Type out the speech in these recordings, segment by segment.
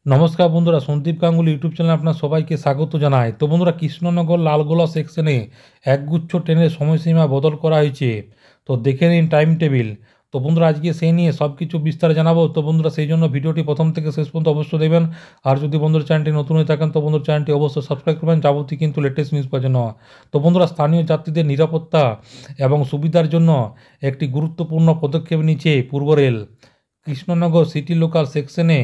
নমস্কার বন্ধুরা, সন্দীপ গাঙ্গুলি ইউটিউব চ্যানেলে আপনার সবাইকে স্বাগত জানাই। তো বন্ধুরা, কৃষ্ণনগর লালগোলা সেকশনে একগুচ্ছ ট্রেনের সময়সীমা বদল করা হয়েছে। তো দেখে নিন টাইম টেবিল। তো বন্ধুরা, আজকে সেই নিয়ে সব কিছু বিস্তারে জানাবো। তো বন্ধুরা, সেই জন্য ভিডিওটি প্রথম থেকে শেষ পর্যন্ত অবশ্যই দেবেন। আর যদি বন্ধুরা চ্যানেলটি নতুন হয়ে থাকেন তো বন্ধুরা চ্যানেলটি অবশ্যই সাবস্ক্রাইব করবেন যাবতীয় কিন্তু লেটেস্ট নিউজ পাওয়ার জন্য। তো বন্ধুরা, স্থানীয় যাত্রীদের নিরাপত্তা এবং সুবিধার জন্য একটি গুরুত্বপূর্ণ পদক্ষেপ নিচ্ছে পূর্ব রেল। কৃষ্ণনগর সিটি লোকাল সেকশনে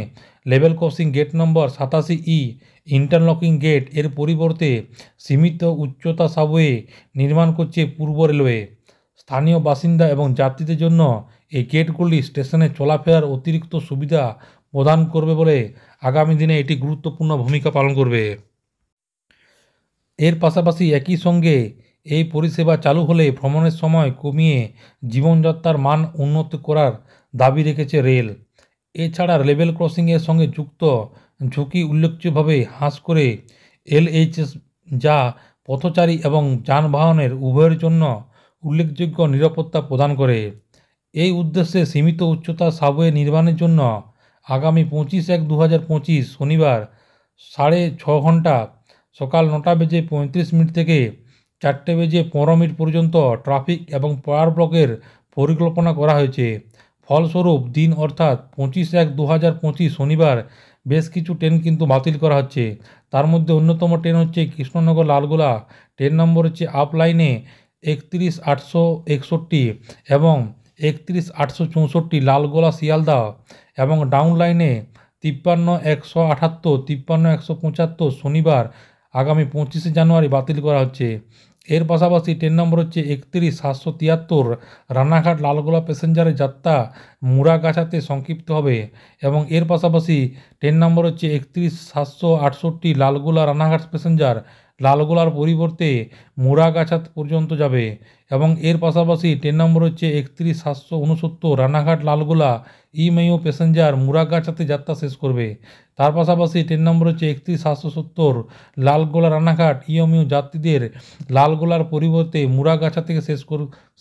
level crossing gate number 87E interlocking gate এর পরিবর্তে সীমিত উচ্চতা সাবওয়ে নির্মাণ করছে পূর্ব রেলওয়ে। স্থানীয় বাসিন্দা এবং যাত্রীদের জন্য এই গেটগুলি স্টেশনে চলাফেরার অতিরিক্ত সুবিধা প্রদান করবে বলে আগামী দিনে এটি গুরুত্বপূর্ণ ভূমিকা পালন করবে। এর পাশাপাশি একই সঙ্গে এই পরিষেবা চালু হলে ভ্রমণের সময় কমিয়ে জীবনযাত্রার মান উন্নত করার দাবি রেখেছে রেল। এছাড়া লেভেল ক্রসিংয়ের সঙ্গে যুক্ত ঝুঁকি উল্লেখযোগ্যভাবে হ্রাস করে এলএইচএস, যা পথচারী এবং যানবাহনের উভয়ের জন্য উল্লেখযোগ্য নিরাপত্তা প্রদান করে। এই উদ্দেশ্যে সীমিত উচ্চতার সাবওয়ে নির্মাণের জন্য আগামী 25/1/2025 শনিবার 6:30 ঘন্টা সকাল 9:35 থেকে 4:15 পর্যন্ত ট্রাফিক এবং পাওয়ার ব্লকের পরিকল্পনা করা হয়েছে। ফলস্বরূপ দিন অর্থাৎ 25/1/2025 শনিবার বেশ কিছু ট্রেন কিন্তু বাতিল করা হচ্ছে। তার মধ্যে অন্যতম ট্রেন হচ্ছে কৃষ্ণনগর লালগোলা। ট্রেন নম্বর হচ্ছে আপ লাইনে 31/861 এবং 31/864 লালগোলা শিয়ালদা, এবং ডাউন লাইনে 53/178, 53/175 শনিবার আগামী 25শে জানুয়ারি বাতিল করা হচ্ছে। এর পাশাপাশি ট্রেন নম্বর হচ্ছে 31/773 রানাঘাট লালগোলা প্যাসেঞ্জারের যাত্রা মুড়াগাছাতে সংক্ষিপ্ত হবে, এবং এর পাশাপাশি ট্রেন নম্বর হচ্ছে 31/768 লালগোলা রানাঘাট প্যাসেঞ্জার লালগোলার পরিবর্তে মুড়াগাছা পর্যন্ত যাবে, এবং এর পাশাপাশি ট্রেন নম্বর হচ্ছে 31/769 রানাঘাট লালগোলা ইমেইও প্যাসেঞ্জার মুড়াগাছাতে যাত্রা শেষ করবে। তার পাশাপাশি ট্রেন নম্বর হচ্ছে 31/770 লালগোলা রানাঘাট ইমেইও যাত্রীদের লালগোলার পরিবর্তে মুড়াগাছা থেকে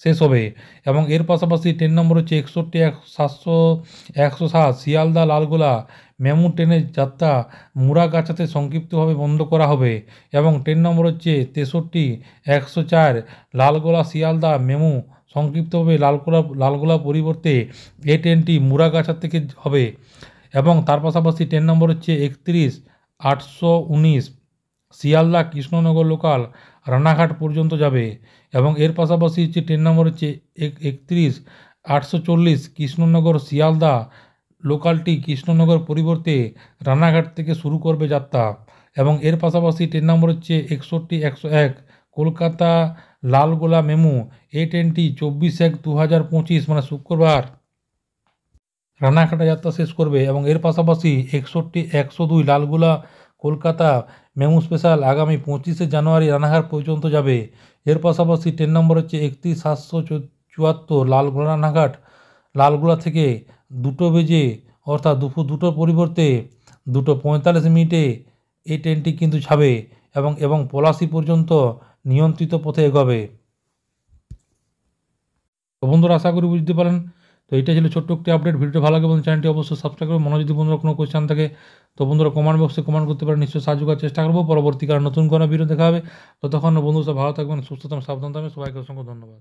শেষ হবে, এবং এর পাশাপাশি ট্রেন নম্বর হচ্ছে 61/707 শিয়ালদা লালগোলা মেমু ট্রেনের যাত্রা মুড়াগাছাতে সংক্ষিপ্তভাবে বন্ধ করা হবে, এবং ট্রেন নম্বর হচ্ছে 63/104 লালগোলা শিয়ালদা মেমু সংক্ষিপ্তভাবে লালগোলা পরিবর্তে এই ট্রেনটি মুড়াগাছা থেকে হবে, এবং তার পাশাপাশি ট্রেন নম্বর হচ্ছে 31/819 শিয়ালদা কৃষ্ণনগর লোকাল রানাঘাট পর্যন্ত যাবে, এবং এর পাশাপাশি হচ্ছে ট্রেন নম্বর হচ্ছে 31/840 কৃষ্ণনগর শিয়ালদা লোকালটি কৃষ্ণনগর পরিবর্তে রানাঘাট থেকে শুরু করবে যাত্রা, এবং এর পাশাপাশি ট্রেন নম্বর হচ্ছে 61/101 কলকাতা লালগোলা মেমু। এই ট্রেনটি 24/1/2025 মানে শুক্রবার রানাঘাটে যাত্রা শেষ করবে, এবং এর পাশাপাশি 61/102 লালগোলা কলকাতা মেমু স্পেশাল আগামী 25শে জানুয়ারি রানাঘাট পর্যন্ত যাবে। এর পাশাপাশি ট্রেন নম্বর হচ্ছে 31/774 লালগোলা রানাঘাট লালগোলা থেকে 2 বেজে অর্থাৎ দুপুর 2টোর পরিবর্তে 2:45 এই ট্রেনটি কিন্তু ছাড়বে, এবং পলাশী পর্যন্ত নিয়ন্ত্রিত পথে এগোবে। তো বন্ধুরা, আশা করি বুঝতে পারেন। তো এটা ছিল ছোট্ট একটি আপডেট। ভিডিওটা ভালো লাগে বন্ধু চ্যানেলটি অবশ্যই সাবস্ক্রাইব করবেন। মনে যদি বন্ধুরা কোনো কোয়েশ্চেন থাকে তো বন্ধুরা কমেন্ট বক্সে কমেন্ট করতে পারেন, নিশ্চয়ই সাহায্য করার চেষ্টা করবো। পরবর্তীকালে নতুন কোনো ভিডিও দেখা হবে। ততক্ষণ বন্ধু সব ভালো থাকবেন, সুস্থ থাকবেন, সাবধান থাকবেন। সবাইকে অসংখ্য ধন্যবাদ।